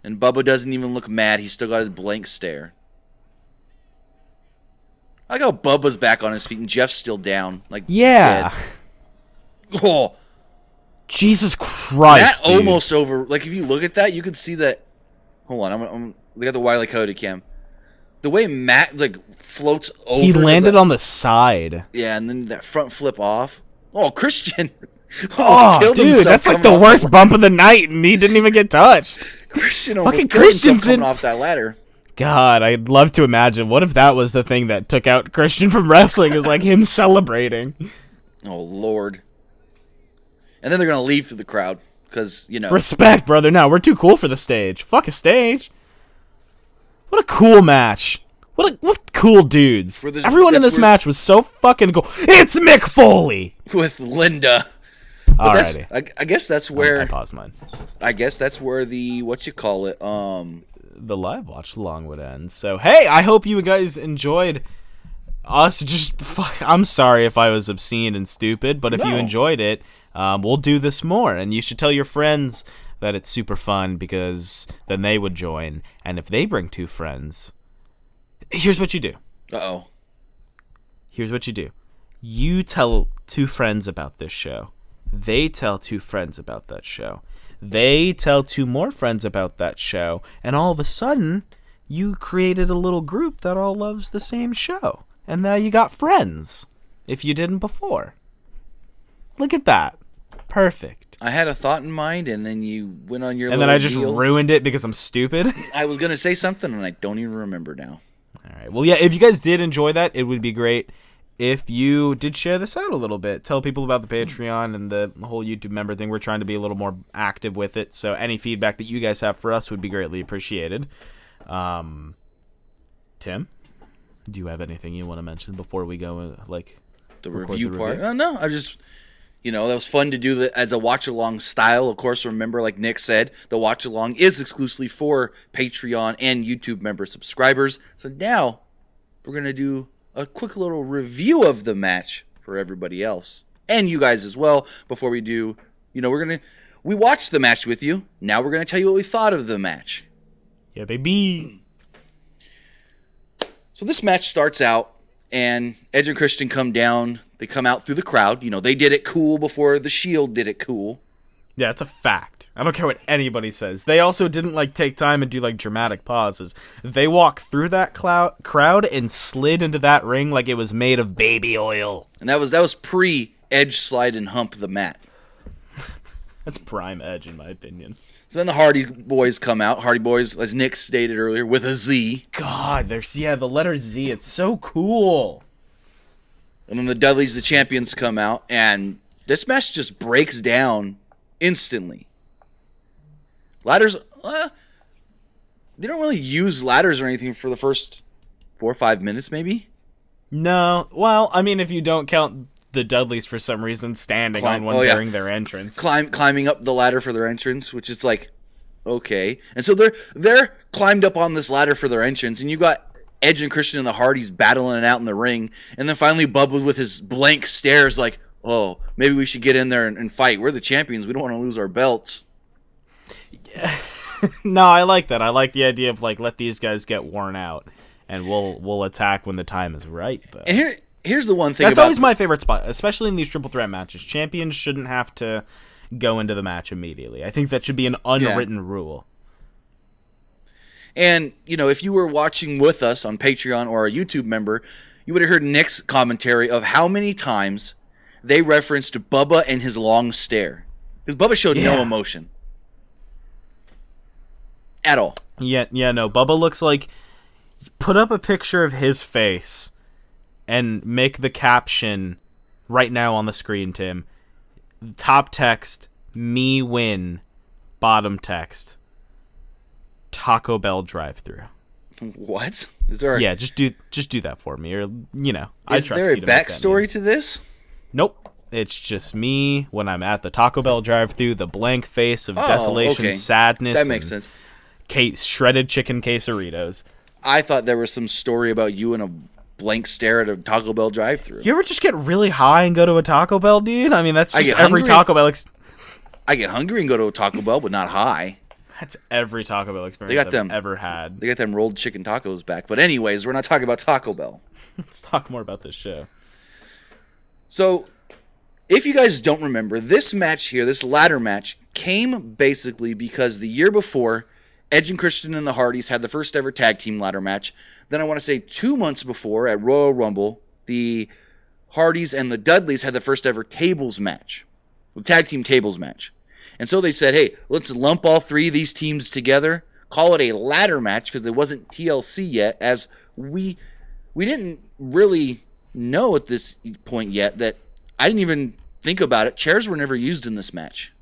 [SPEAKER 1] And Bubba doesn't even look mad. He's still got his blank stare. I like how Bubba's back on his feet and Jeff's still down. Like,
[SPEAKER 2] Yeah.
[SPEAKER 1] dead. Oh,
[SPEAKER 2] Jesus Christ!
[SPEAKER 1] that
[SPEAKER 2] dude.
[SPEAKER 1] almost over. Like, if you look at that, you can see that. Hold on, I'm look at the Wile E. Coyote cam. The way Matt floats over.
[SPEAKER 2] He landed on the side.
[SPEAKER 1] Yeah, and then that front flip off. Oh, Christian.
[SPEAKER 2] Oh,
[SPEAKER 1] killed
[SPEAKER 2] dude,
[SPEAKER 1] himself
[SPEAKER 2] that's like
[SPEAKER 1] coming
[SPEAKER 2] the
[SPEAKER 1] off
[SPEAKER 2] worst bump of the night, and he didn't even get touched.
[SPEAKER 1] Christian almost
[SPEAKER 2] Fucking
[SPEAKER 1] killed himself
[SPEAKER 2] Christensen.
[SPEAKER 1] coming off that ladder.
[SPEAKER 2] God, I'd love to imagine. What if that was the thing that took out Christian from wrestling? Is like him celebrating.
[SPEAKER 1] Oh, Lord. And then they're going to leave through the crowd because,
[SPEAKER 2] Respect, brother. No, we're too cool for the stage. Fuck a stage. What a cool match. What cool dudes. Everyone in this match was so fucking cool. It's Mick Foley
[SPEAKER 1] with Linda.
[SPEAKER 2] Alrighty.
[SPEAKER 1] I guess that's where
[SPEAKER 2] I paused mine.
[SPEAKER 1] I guess that's where the
[SPEAKER 2] the live watch along would end. So hey, I hope you guys enjoyed us. I'm sorry if I was obscene and stupid, but if you enjoyed it, we'll do this more, and you should tell your friends that it's super fun because then they would join, and if they bring 2 friends, here's what you do. Here's what you do. You tell 2 friends about this show. They tell 2 friends about that show. They tell 2 more friends about that show. And all of a sudden, you created a little group that all loves the same show. And now you got friends, if you didn't before. Look at that. Perfect.
[SPEAKER 1] I had a thought in mind, and then you went on your
[SPEAKER 2] and then I just ruined it because I'm stupid.
[SPEAKER 1] I was going to say something, and I don't even remember now.
[SPEAKER 2] All right. Well, yeah, if you guys did enjoy that, it would be great if you did share this out a little bit. Tell people about the Patreon and the whole YouTube member thing. We're trying to be a little more active with it, so any feedback that you guys have for us would be greatly appreciated. Tim, do you have anything you want to mention before we go,
[SPEAKER 1] the review part? No, I just, that was fun to do as a watch-along style. Of course, remember, like Nick said, the watch-along is exclusively for Patreon and YouTube member subscribers. So now we're going to do a quick little review of the match for everybody else and you guys as well. Before we do, we watched the match with you. Now we're going to tell you what we thought of the match.
[SPEAKER 2] Yeah, baby.
[SPEAKER 1] So this match starts out, and Edge and Christian come down. They come out through the crowd. They did it cool before the Shield did it cool.
[SPEAKER 2] Yeah, it's a fact. I don't care what anybody says. They also didn't take time and do dramatic pauses. They walked through that crowd and slid into that ring like it was made of baby oil.
[SPEAKER 1] And that was pre-Edge slide and hump the mat.
[SPEAKER 2] That's prime Edge, in my opinion.
[SPEAKER 1] So then the Hardy Boys come out. Hardy Boys, as Nick stated earlier, with a Z.
[SPEAKER 2] God, the letter Z. It's so cool.
[SPEAKER 1] And then the Dudleys, the champions, come out, and this match just breaks down instantly. Ladders, they don't really use ladders or anything for the first 4 or 5 minutes, maybe?
[SPEAKER 2] No. Well, I mean, if you don't count the Dudleys for some reason standing on one during their entrance.
[SPEAKER 1] Climbing up the ladder for their entrance, which is okay. And so they're climbed up on this ladder for their entrance, and you got Edge and Christian and the Hardys battling it out in the ring, and then finally Bubba with his blank stares oh, maybe we should get in there and fight. We're the champions. We don't want to lose our belts.
[SPEAKER 2] No, I like that. I like the idea of let these guys get worn out, and we'll attack when the time is right. Though.
[SPEAKER 1] And here's the one thing.
[SPEAKER 2] That's always my favorite spot, especially in these triple threat matches. Champions shouldn't have to go into the match immediately. I think that should be an unwritten rule.
[SPEAKER 1] And if you were watching with us on Patreon or a YouTube member, you would have heard Nick's commentary of how many times they referenced Bubba and his long stare. Because Bubba showed no emotion. At all.
[SPEAKER 2] Yeah, no. Bubba looks like... Put up a picture of his face and make the caption right now on the screen, Tim. Top text, me win. Bottom text, Taco Bell drive-thru.
[SPEAKER 1] What? Is there?
[SPEAKER 2] Yeah, just do that for me, or I trust
[SPEAKER 1] Is there a backstory to this?
[SPEAKER 2] Nope. It's just me when I'm at the Taco Bell drive-thru, the blank face of desolation, sadness.
[SPEAKER 1] That makes sense.
[SPEAKER 2] Shredded chicken quesadillas.
[SPEAKER 1] I thought there was some story about you and a blank stare at a Taco Bell drive-thru.
[SPEAKER 2] You ever just get really high and go to a Taco Bell, dude? I mean, that's just every Taco Bell.
[SPEAKER 1] I get hungry and go to a Taco Bell, but not high.
[SPEAKER 2] That's every Taco Bell experience I've ever had.
[SPEAKER 1] They got them rolled chicken tacos back. But anyways, we're not talking about Taco Bell.
[SPEAKER 2] Let's talk more about this show.
[SPEAKER 1] So, if you guys don't remember, this match here, this ladder match, came basically because the year before, Edge and Christian and the Hardys had the first ever tag team ladder match. Then I want to say 2 months before at Royal Rumble, the Hardys and the Dudleys had the first ever tables match. the tag team tables match. And so they said, hey, let's lump all three of these teams together, call it a ladder match because it wasn't TLC yet, as we didn't really know at this point yet that I didn't even think about it. Chairs were never used in this match.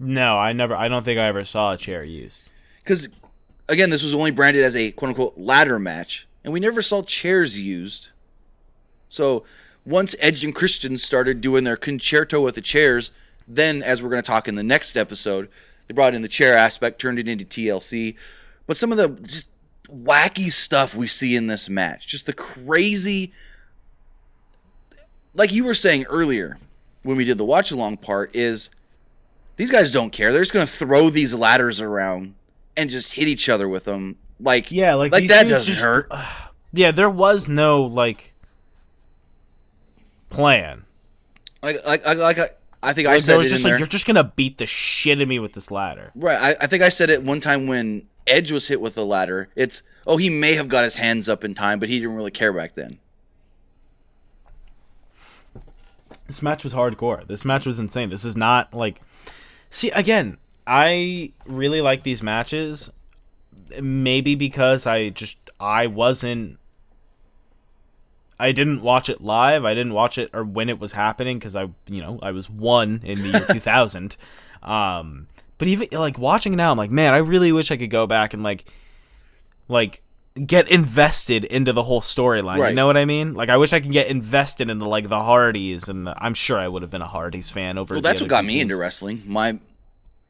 [SPEAKER 2] No, I don't think I ever saw a chair used.
[SPEAKER 1] Because, again, this was only branded as a quote-unquote ladder match, and we never saw chairs used. So once Edge and Christian started doing their concerto with the chairs, then, as we're going to talk in the next episode, they brought in the chair aspect, turned it into TLC. But some of the just wacky stuff we see in this match, just the crazy, like you were saying earlier when we did the watch-along part, is these guys don't care. They're just going to throw these ladders around and just hit each other with them. Like that doesn't hurt.
[SPEAKER 2] Yeah, there was no, plan.
[SPEAKER 1] I think I said it in there.
[SPEAKER 2] You're just going to beat the shit out of me with this ladder.
[SPEAKER 1] Right. I think I said it one time when Edge was hit with the ladder. He may have got his hands up in time, but he didn't really care back then.
[SPEAKER 2] This match was hardcore. This match was insane. This is not See, again, I really like these matches. Maybe because I didn't watch it live. I didn't watch it or when it was happening because I was 1 in the year 2000. But even watching it now, I'm like, man, I really wish I could go back and get invested into the whole storyline.
[SPEAKER 1] Right.
[SPEAKER 2] You know what I mean? I wish I could get invested into the Hardys, and I'm sure I would have been a Hardys fan over.
[SPEAKER 1] Well, that's what got me into wrestling.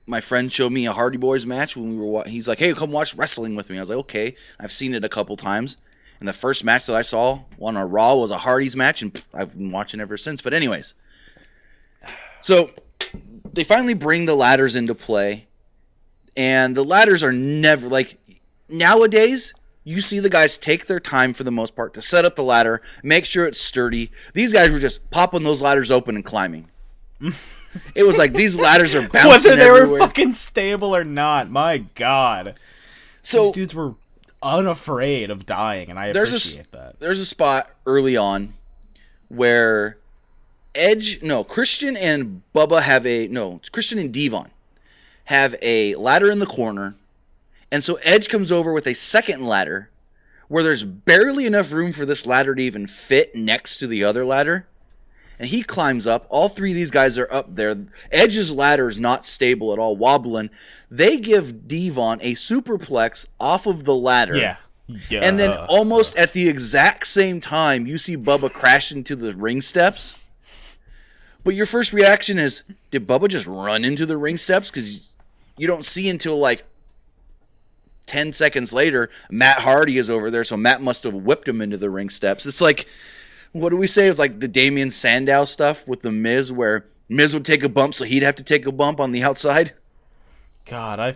[SPEAKER 1] My friend showed me a Hardy Boys match when we were. He's like, "Hey, come watch wrestling with me." I was like, "Okay." I've seen it a couple times. And the first match that I saw on a Raw was a Hardys match, and I've been watching ever since. But anyways, so they finally bring the ladders into play, and the ladders are never nowadays. You see the guys take their time for the most part to set up the ladder, make sure it's sturdy. These guys were just popping those ladders open and climbing. It was like these ladders are bouncing
[SPEAKER 2] whether they
[SPEAKER 1] everywhere.
[SPEAKER 2] were fucking stable or not. My God,
[SPEAKER 1] so
[SPEAKER 2] these dudes were unafraid of dying, and I appreciate that.
[SPEAKER 1] There's a spot early on where Christian and Christian and Devon have a ladder in the corner, and so Edge comes over with a second ladder where there's barely enough room for this ladder to even fit next to the other ladder. And he climbs up. All three of these guys are up there. Edge's ladder is not stable at all, wobbling. They give Devon a superplex off of the ladder.
[SPEAKER 2] Yeah.
[SPEAKER 1] And then almost at the exact same time, you see Bubba crash into the ring steps. But your first reaction is, did Bubba just run into the ring steps? Because you don't see until 10 seconds later, Matt Hardy is over there, so Matt must have whipped him into the ring steps. It's what do we say? It's like the Damien Sandow stuff with the Miz, where Miz would take a bump, so he'd have to take a bump on the outside.
[SPEAKER 2] God, I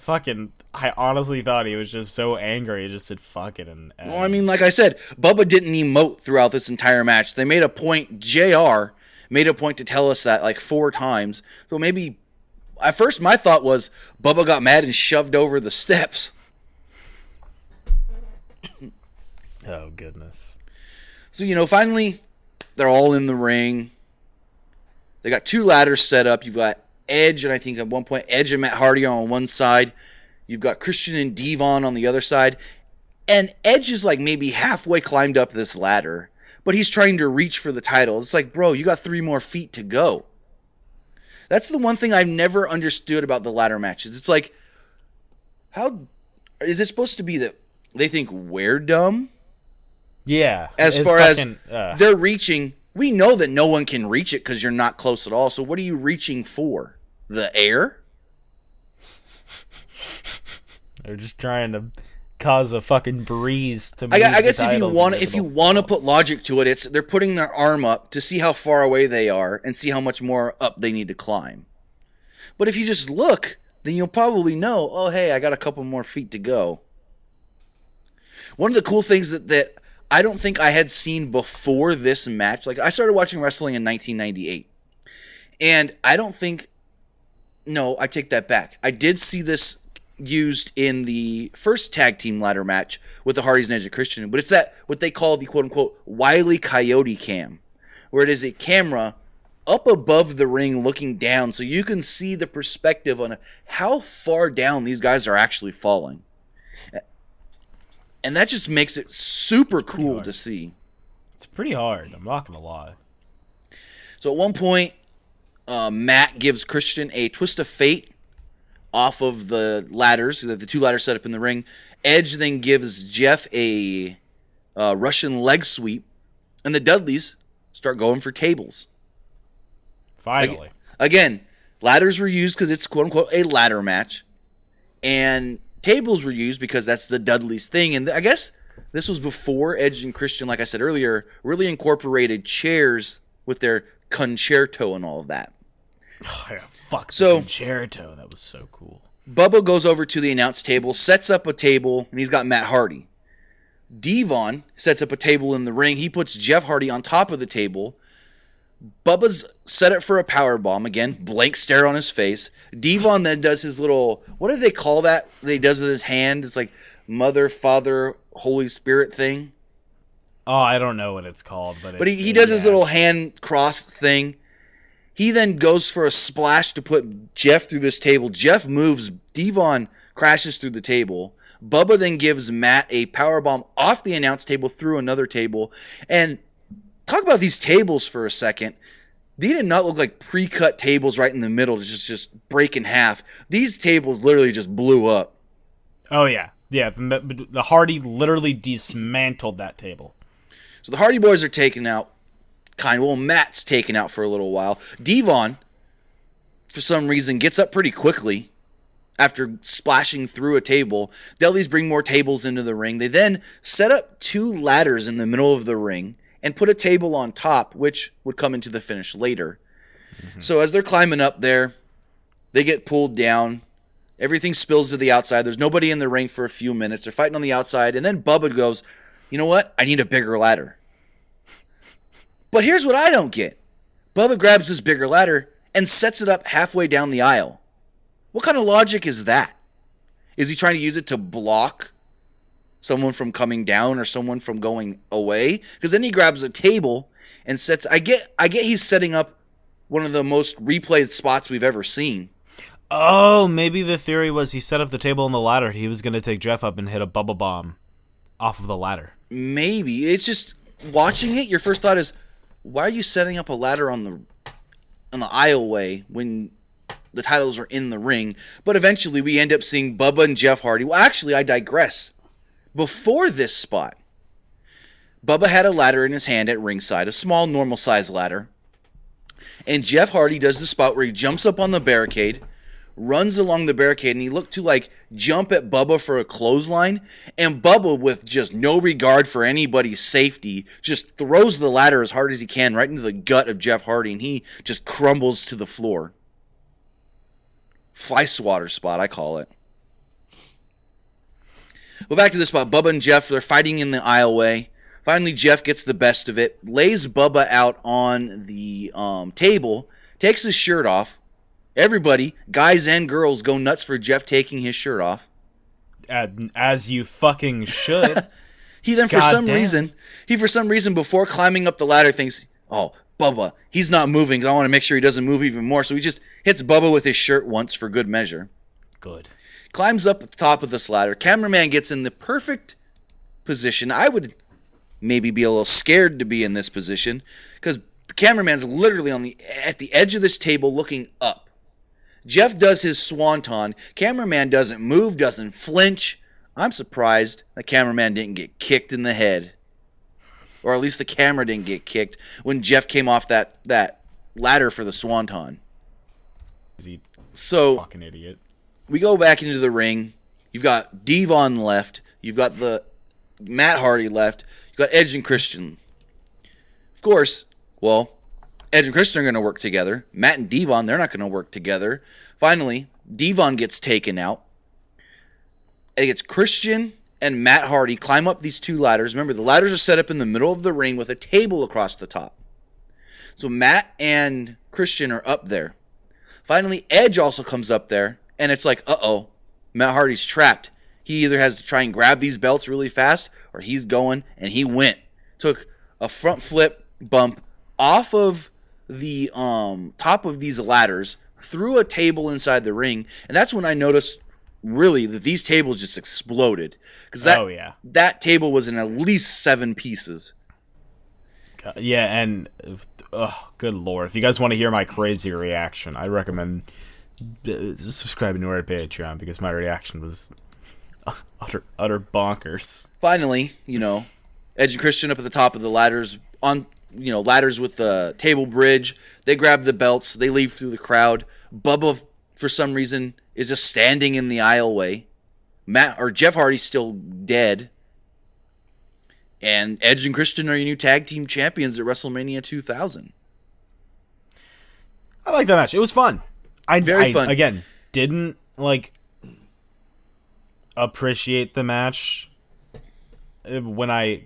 [SPEAKER 2] honestly thought he was just so angry. He just said, fuck it. And
[SPEAKER 1] Well, I mean, like I said, Bubba didn't emote throughout this entire match. They made a point, JR made a point to tell us that 4 times. So maybe, at first my thought was, Bubba got mad and shoved over the steps.
[SPEAKER 2] Oh, goodness.
[SPEAKER 1] So, finally, they're all in the ring. They got 2 ladders set up. You've got Edge, and I think at one point, Edge and Matt Hardy on one side. You've got Christian and Devon on the other side. And Edge is maybe halfway climbed up this ladder, but he's trying to reach for the title. It's bro, you got 3 more feet to go. That's the one thing I've never understood about the ladder matches. It's how is it supposed to be that they think we're dumb?
[SPEAKER 2] Yeah.
[SPEAKER 1] As far as they're reaching, we know that no one can reach it because you're not close at all. So what are you reaching for? The air?
[SPEAKER 2] They're just trying to cause a fucking breeze to move
[SPEAKER 1] I guess
[SPEAKER 2] the
[SPEAKER 1] if you want to put logic to it, they're putting their arm up to see how far away they are and see how much more up they need to climb. But if you just look, then you'll probably know, oh, hey, I got a couple more feet to go. One of the cool things that I don't think I had seen before this match, I started watching wrestling in 1998. And I take that back. I did see this used in the first tag team ladder match with the Hardys and Edge and Christian, but it's what they call the quote-unquote Wile E. Coyote cam, where it is a camera up above the ring looking down so you can see the perspective on how far down these guys are actually falling. And that just makes it super cool to see.
[SPEAKER 2] It's pretty hard. I'm not going to lie.
[SPEAKER 1] So at one point, Matt gives Christian a twist of fate off of the ladders, the two ladders set up in the ring. Edge then gives Jeff a Russian leg sweep, and the Dudleys start going for tables.
[SPEAKER 2] Finally.
[SPEAKER 1] Again, ladders were used because it's quote-unquote a ladder match, and tables were used because that's the Dudleys thing. And I guess this was before Edge and Christian, like I said earlier, really incorporated chairs with their concerto and all of that.
[SPEAKER 2] Oh, yeah, fuck. So, concerto. That was so cool.
[SPEAKER 1] Bubba goes over to the announce table, sets up a table, and he's got Matt Hardy. Devon sets up a table in the ring. He puts Jeff Hardy on top of the table. Bubba's set it for a power bomb. Again, blank stare on his face. Devon then does his little, what do they call that he does with his hand? It's like Mother, Father, Holy Spirit thing.
[SPEAKER 2] Oh, I don't know what it's called. But
[SPEAKER 1] he does his little hand cross thing. He then goes for a splash to put Jeff through this table. Jeff moves. Devon crashes through the table. Bubba then gives Matt a powerbomb off the announce table through another table. And talk about these tables for a second. They did not look like pre-cut tables right in the middle to just break in half. These tables literally just blew up.
[SPEAKER 2] Oh, yeah. Yeah, the Hardy literally dismantled that table.
[SPEAKER 1] So the Hardy Boys are taken out. Matt's taken out for a little while. Devon, for some reason, gets up pretty quickly after splashing through a table. Dudleys bring more tables into the ring. They then set up two ladders in the middle of the ring and put a table on top, which would come into the finish later. Mm-hmm. So as they're climbing up there, they get pulled down. Everything spills to the outside. There's nobody in the ring for a few minutes. They're fighting on the outside, and then Bubba goes, you know what? I need a bigger ladder. But here's what I don't get. Bubba grabs this bigger ladder and sets it up halfway down the aisle. What kind of logic is that? Is he trying to use it to block someone from coming down or someone from going away? Because then he grabs a table and sets... I get he's setting up one of the most replayed spots we've ever seen.
[SPEAKER 2] Oh, maybe the theory was he set up the table on the ladder. He was going to take Jeff up and hit a Bubba bomb off of the ladder.
[SPEAKER 1] Maybe. It's just... Watching it, your first thought is, why are you setting up a ladder on the aisleway when the titles are in the ring? But eventually we end up seeing Bubba and Jeff Hardy. Well, actually, I digress. Before this spot, Bubba had a ladder in his hand at ringside, a small, normal-sized ladder. And Jeff Hardy does the spot where he jumps up on the barricade, runs along the barricade, and he looked to, jump at Bubba for a clothesline. And Bubba, with just no regard for anybody's safety, just throws the ladder as hard as he can right into the gut of Jeff Hardy, and he just crumbles to the floor. Fly swatter spot, I call it. But back to this spot. Bubba and Jeff, they're fighting in the aisleway. Finally, Jeff gets the best of it, lays Bubba out on the table, takes his shirt off. Everybody, guys and girls, go nuts for Jeff taking his shirt off.
[SPEAKER 2] As you fucking should.
[SPEAKER 1] He then, for some reason, before climbing up the ladder, thinks, oh, Bubba, he's not moving. I want to make sure he doesn't move even more. So he just hits Bubba with his shirt once for good measure.
[SPEAKER 2] Good.
[SPEAKER 1] Climbs up at the top of this ladder. Cameraman gets in the perfect position. I would maybe be a little scared to be in this position because the cameraman's literally at the edge of this table looking up. Jeff does his swanton. Cameraman doesn't move, doesn't flinch. I'm surprised the cameraman didn't get kicked in the head. Or at least the camera didn't get kicked when Jeff came off that ladder for the swanton. So,
[SPEAKER 2] fucking idiot.
[SPEAKER 1] We go back into the ring. You've got Devon left. You've got the Matt Hardy left. You've got Edge and Christian. Of course, Edge and Christian are going to work together. Matt and Devon, they're not going to work together. Finally, Devon gets taken out. It gets Christian and Matt Hardy climb up these two ladders. Remember, the ladders are set up in the middle of the ring with a table across the top. So Matt and Christian are up there. Finally, Edge also comes up there, and it's like, uh-oh, Matt Hardy's trapped. He either has to try and grab these belts really fast, or he's going, and he went. Took a front flip bump off of the top of these ladders through a table inside the ring, and that's when I noticed really that these tables just exploded, because that table was in at least 7 pieces.
[SPEAKER 2] Yeah, and good lord, if you guys want to hear my crazy reaction, I recommend subscribing to our Patreon, because my reaction was utter bonkers.
[SPEAKER 1] Finally, Edge and Christian up at the top of the ladders, on ladders with the table bridge. They grab the belts, they leave through the crowd. Bubba, for some reason, is just standing in the aisleway. Jeff Hardy's still dead. And Edge and Christian are your new tag team champions at WrestleMania 2000.
[SPEAKER 2] I like that match. It was fun.
[SPEAKER 1] Very fun.
[SPEAKER 2] Again, didn't appreciate the match when I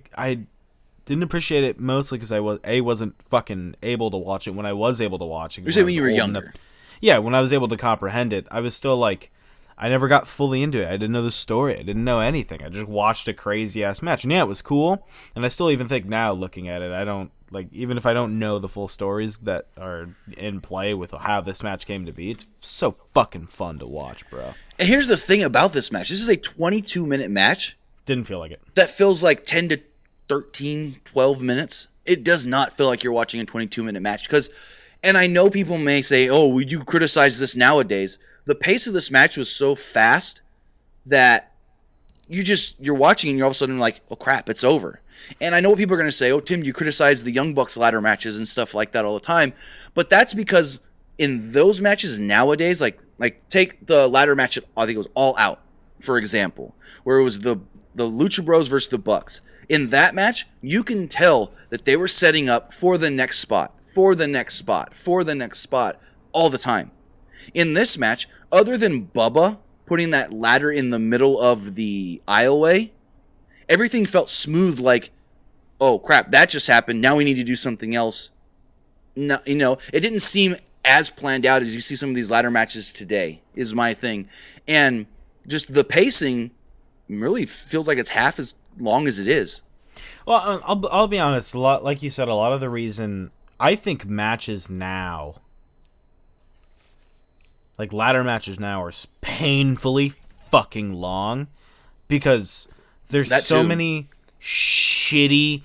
[SPEAKER 2] didn't appreciate it mostly because I wasn't fucking able to watch it when I was able to watch it.
[SPEAKER 1] You're saying when you were younger?
[SPEAKER 2] Yeah, when I was able to comprehend it, I was still I never got fully into it. I didn't know the story. I didn't know anything. I just watched a crazy-ass match. And yeah, it was cool. And I still even think now, looking at it, I don't, even if I don't know the full stories that are in play with how this match came to be, it's so fucking fun to watch, bro.
[SPEAKER 1] And here's the thing about this match. This is a 22-minute match.
[SPEAKER 2] Didn't feel like it.
[SPEAKER 1] That feels like 10 to 13, 12 minutes. It does not feel like you're watching a 22-minute match. And I know people may say, oh, would you criticize this nowadays? The pace of this match was so fast that you're watching and you're all of a sudden like, oh crap, it's over. And I know what people are going to say, oh, Tim, you criticize the Young Bucks ladder matches and stuff like that all the time. But that's because in those matches nowadays, like take the ladder match, I think it was All Out, for example, where it was the Lucha Bros versus the Bucks. In that match, you can tell that they were setting up for the next spot, for the next spot, for the next spot all the time. In this match, other than Bubba putting that ladder in the middle of the aisleway, everything felt smooth, like, oh crap, that just happened, now we need to do something else. No, it didn't seem as planned out as you see some of these ladder matches today, is my thing. And just the pacing really feels like it's half as long as it is.
[SPEAKER 2] Well, I'll be honest, like you said, a lot of the reason I think matches now, ladder matches now, are painfully fucking long because there's so many shitty,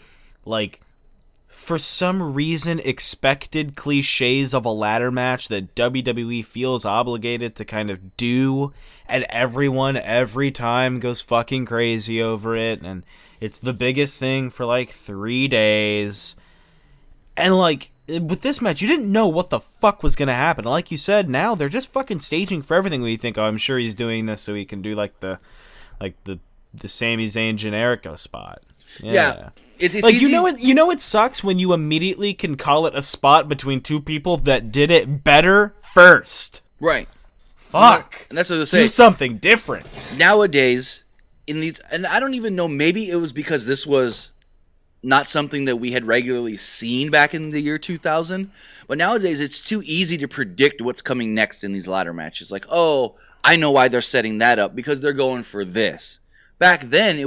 [SPEAKER 2] for some reason, expected cliches of a ladder match that WWE feels obligated to kind of do, and everyone every time goes fucking crazy over it, and it's the biggest thing for 3 days. And with this match, you didn't know what the fuck was going to happen. Like you said, now they're just fucking staging for everything where you think, oh, I'm sure he's doing this so he can do the Sami Zayn Generico spot. Yeah.
[SPEAKER 1] It's easy.
[SPEAKER 2] You know it sucks when you immediately can call it a spot between two people that did it better first.
[SPEAKER 1] Right.
[SPEAKER 2] Fuck.
[SPEAKER 1] And that's what I was saying.
[SPEAKER 2] Do something different.
[SPEAKER 1] Nowadays, and I don't even know, maybe it was because this was not something that we had regularly seen back in the year 2000, but nowadays it's too easy to predict what's coming next in these ladder matches. Like, oh, I know why they're setting that up, because they're going for this. Back then,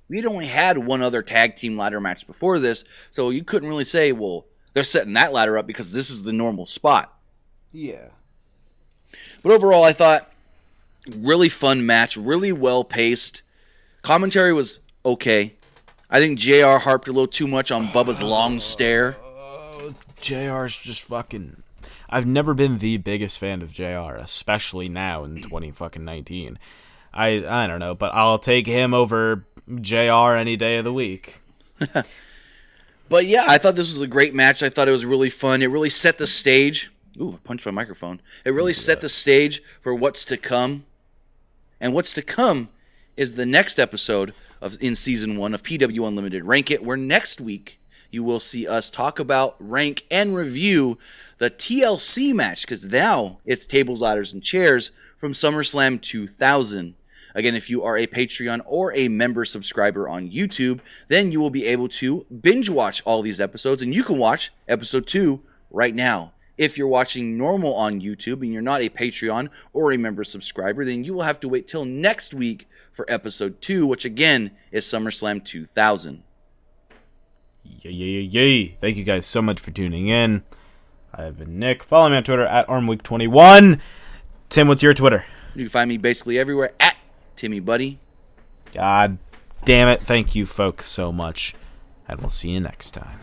[SPEAKER 1] we'd only had one other tag team ladder match before this, so you couldn't really say, well, they're setting that ladder up because this is the normal spot.
[SPEAKER 2] Yeah.
[SPEAKER 1] But overall, I thought, really fun match, really well paced. Commentary was okay. I think JR harped a little too much on Bubba's long stare.
[SPEAKER 2] JR's just fucking... I've never been the biggest fan of JR, especially now in 2019. I don't know, but I'll take him over JR any day of the week.
[SPEAKER 1] But yeah, I thought this was a great match. I thought it was really fun. It really set the stage. Ooh, I punched my microphone. It really set the stage for what's to come. And what's to come is the next episode in Season 1 of PW Unlimited RankIT, where next week you will see us talk about, rank, and review the TLC match, because now it's tables, ladders, and chairs from SummerSlam 2000. Again, if you are a Patreon or a member subscriber on YouTube, then you will be able to binge watch all these episodes, and you can watch episode 2 right now. If you're watching normal on YouTube and you're not a Patreon or a member subscriber, then you will have to wait till next week for episode 2, which again is SummerSlam 2000.
[SPEAKER 2] Yay. Thank you guys so much for tuning in. I have been Nick. Follow me on Twitter at ArmWeek21. Tim, what's your Twitter?
[SPEAKER 1] You can find me basically everywhere at TimmyBuddy.
[SPEAKER 2] God damn it. Thank you, folks, so much. And we'll see you next time.